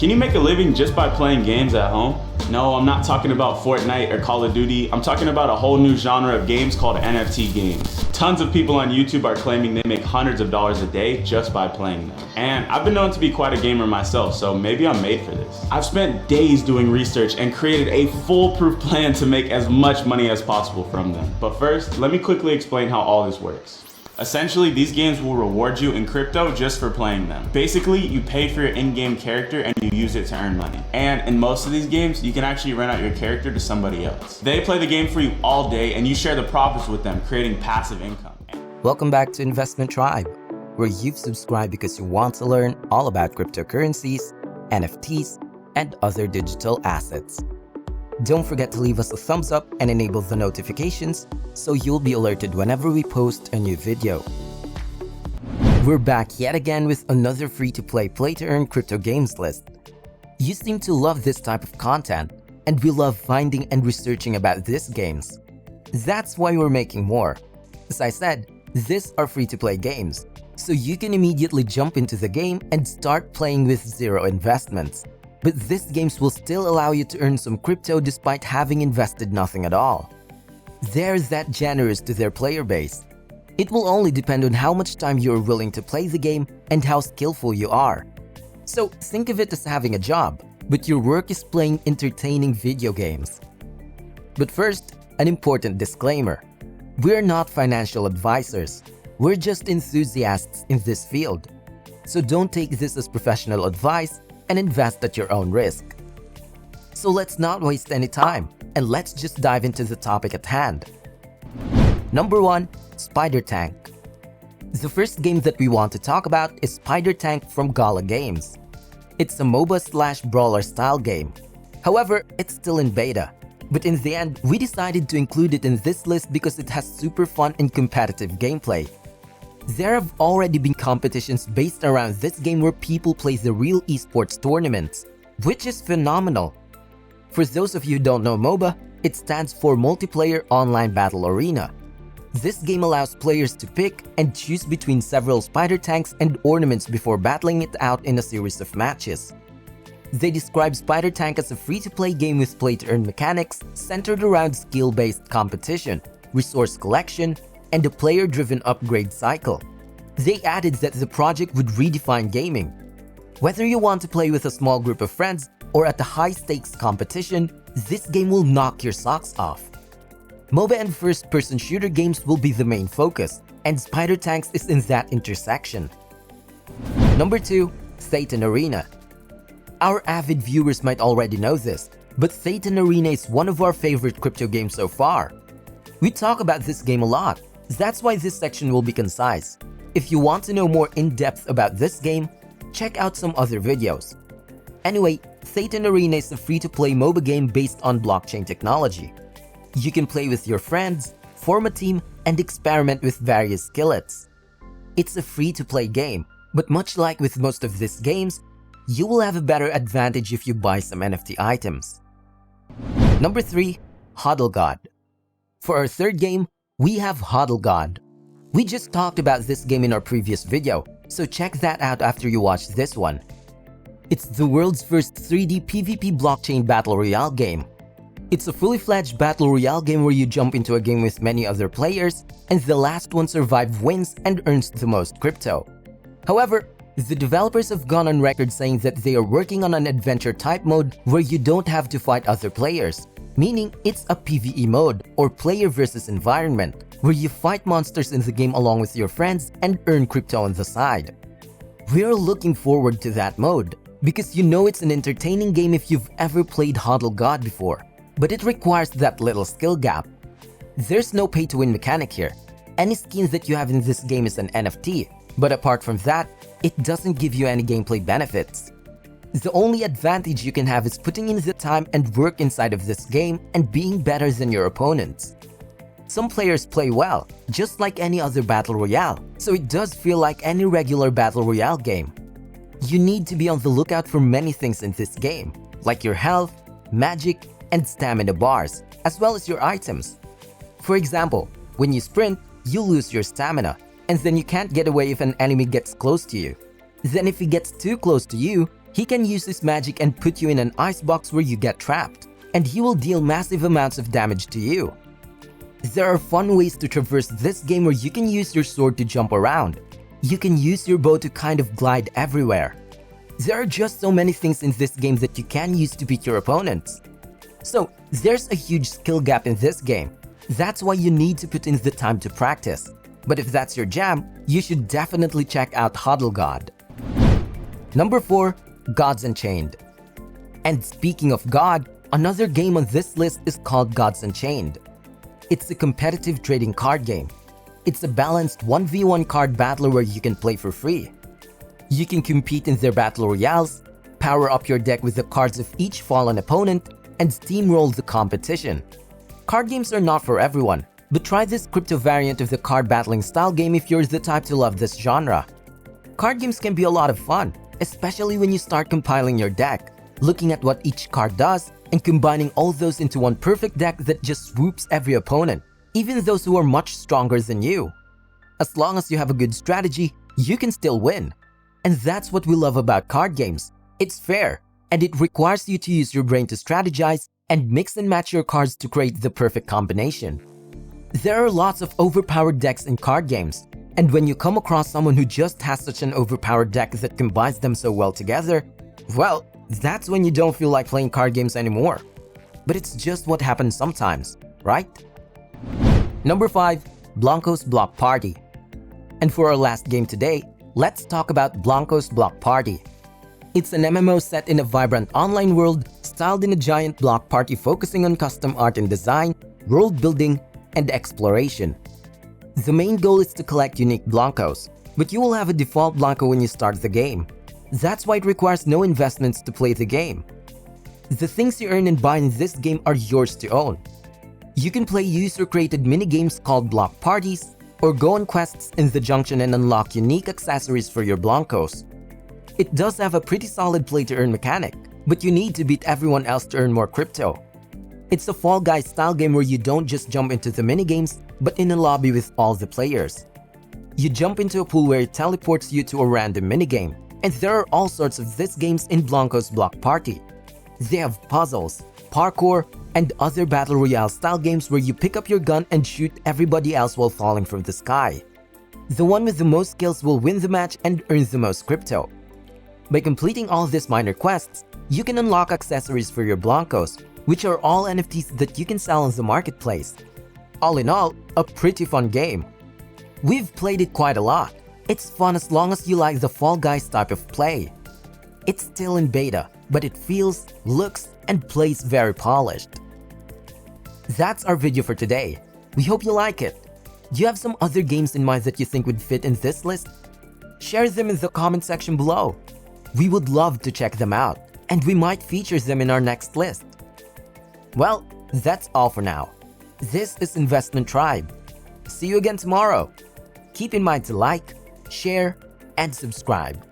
Can you make a living just by playing games at home? No, I'm not talking about Fortnite or Call of Duty. I'm talking about a whole new genre of games called NFT games. Tons of people on YouTube are claiming they make hundreds of dollars a day just by playing them. And I've been known to be quite a gamer myself, so maybe I'm made for this. I've spent days doing research and created a foolproof plan to make as much money as possible from them. But first, let me quickly explain how all this works. Essentially, these games will reward you in crypto just for playing them. Basically, you pay for your in-game character and you use it to earn money. And in most of these games, you can actually rent out your character to somebody else. They play the game for you all day and you share the profits with them, creating passive income. Welcome back to Investment Tribe, where you've subscribed because you want to learn all about cryptocurrencies, NFTs, and other digital assets. Don't forget to leave us a thumbs up and enable the notifications so you'll be alerted whenever we post a new video. We're back yet again with another free-to-play play-to-earn crypto games list. You seem to love this type of content, and we love finding and researching about these games. That's why we're making more. As I said, these are free-to-play games, so you can immediately jump into the game and start playing with zero investments. But these games will still allow you to earn some crypto despite having invested nothing at all. They're that generous to their player base. It will only depend on how much time you're willing to play the game and how skillful you are. So think of it as having a job, but your work is playing entertaining video games. But first, an important disclaimer. We're not financial advisors. We're just enthusiasts in this field. So don't take this as professional advice and invest at your own risk. So let's not waste any time and let's just dive into the topic at hand. Number 1. Spider Tank. The first game that we want to talk about is Spider Tank from Gala Games. It's a MOBA/brawler style game. However, it's still in beta. But in the end, we decided to include it in this list because it has super fun and competitive gameplay. There have already been competitions based around this game where people play the real esports tournaments, which is phenomenal. For those of you who don't know MOBA, it stands for Multiplayer Online Battle Arena. This game allows players to pick and choose between several spider tanks and ornaments before battling it out in a series of matches. They describe Spider Tank as a free-to-play game with play-to-earn mechanics centered around skill-based competition, resource collection, and a player-driven upgrade cycle. They added that the project would redefine gaming. Whether you want to play with a small group of friends or at a high-stakes competition, this game will knock your socks off. MOBA and first-person shooter games will be the main focus, and Spider Tanks is in that intersection. Number 2. Satan Arena. Our avid viewers might already know this, but Satan Arena is one of our favorite crypto games so far. We talk about this game a lot. That's why this section will be concise. If you want to know more in-depth about this game, check out some other videos. Anyway, Satan Arena is a free-to-play MOBA game based on blockchain technology. You can play with your friends, form a team, and experiment with various skillets. It's a free-to-play game, but much like with most of these games, you will have a better advantage if you buy some NFT items. Number 3. Hodl God. For our third game, we have Hodl God. We just talked about this game in our previous video, so check that out after you watch this one. It's the world's first 3D PvP blockchain battle royale game. It's a fully fledged battle royale game where you jump into a game with many other players, and the last one survives wins and earns the most crypto. However, the developers have gone on record saying that they are working on an adventure type mode where you don't have to fight other players, meaning it's a PvE mode or player versus environment, where you fight monsters in the game along with your friends and earn crypto on the side. We're looking forward to that mode, because you know it's an entertaining game if you've ever played Hodl God before, but it requires that little skill gap. There's no pay-to-win mechanic here. Any skin that you have in this game is an NFT, but apart from that, it doesn't give you any gameplay benefits. The only advantage you can have is putting in the time and work inside of this game and being better than your opponents. Some players play well, just like any other battle royale, so it does feel like any regular battle royale game. You need to be on the lookout for many things in this game, like your health, magic, and stamina bars, as well as your items. For example, when you sprint, you lose your stamina, and then you can't get away if an enemy gets close to you. Then if he gets too close to you, He can use his magic and put you in an icebox where you get trapped, and he will deal massive amounts of damage to you. There are fun ways to traverse this game where you can use your sword to jump around. You can use your bow to kind of glide everywhere. There are just so many things in this game that you can use to beat your opponents. So there's a huge skill gap in this game. That's why you need to put in the time to practice. But if that's your jam, you should definitely check out Huddle God. Number 4. Gods Unchained. And speaking of God, another game on this list is called Gods Unchained. It's a competitive trading card game. It's a balanced 1v1 card battler where you can play for free. You can compete in their battle royales, power up your deck with the cards of each fallen opponent, and steamroll the competition. Card games are not for everyone, but try this crypto variant of the card battling style game if you're the type to love this genre. Card games can be a lot of fun, especially when you start compiling your deck, looking at what each card does, and combining all those into one perfect deck that just swoops every opponent, even those who are much stronger than you. As long as you have a good strategy, you can still win. And that's what we love about card games. It's fair, and it requires you to use your brain to strategize and mix and match your cards to create the perfect combination. There are lots of overpowered decks in card games, and when you come across someone who just has such an overpowered deck that combines them so well together, well, that's when you don't feel like playing card games anymore. But it's just what happens sometimes, right? Number 5. Blancos Block Party. And for our last game today, let's talk about Blancos Block Party. It's an MMO set in a vibrant online world styled in a giant block party focusing on custom art and design, world building, and exploration. The main goal is to collect unique Blancos, but you will have a default Blanco when you start the game. That's why it requires no investments to play the game. The things you earn and buy in this game are yours to own. You can play user-created mini-games called block parties, or go on quests in the junction and unlock unique accessories for your Blancos. It does have a pretty solid play-to-earn mechanic, but you need to beat everyone else to earn more crypto. It's a Fall Guys style game where you don't just jump into the minigames, but in a lobby with all the players. You jump into a pool where it teleports you to a random minigame, and there are all sorts of these games in Blancos Block Party. They have puzzles, parkour, and other battle royale style games where you pick up your gun and shoot everybody else while falling from the sky. The one with the most kills will win the match and earn the most crypto. By completing all these minor quests, you can unlock accessories for your Blancos, which are all NFTs that you can sell on the marketplace. All in all, a pretty fun game. We've played it quite a lot. It's fun as long as you like the Fall Guys type of play. It's still in beta, but it feels, looks, and plays very polished. That's our video for today. We hope you like it. Do you have some other games in mind that you think would fit in this list? Share them in the comment section below. We would love to check them out, and we might feature them in our next list. Well, that's all for now. This is Investment Tribe. See you again tomorrow. Keep in mind to like, share, and subscribe.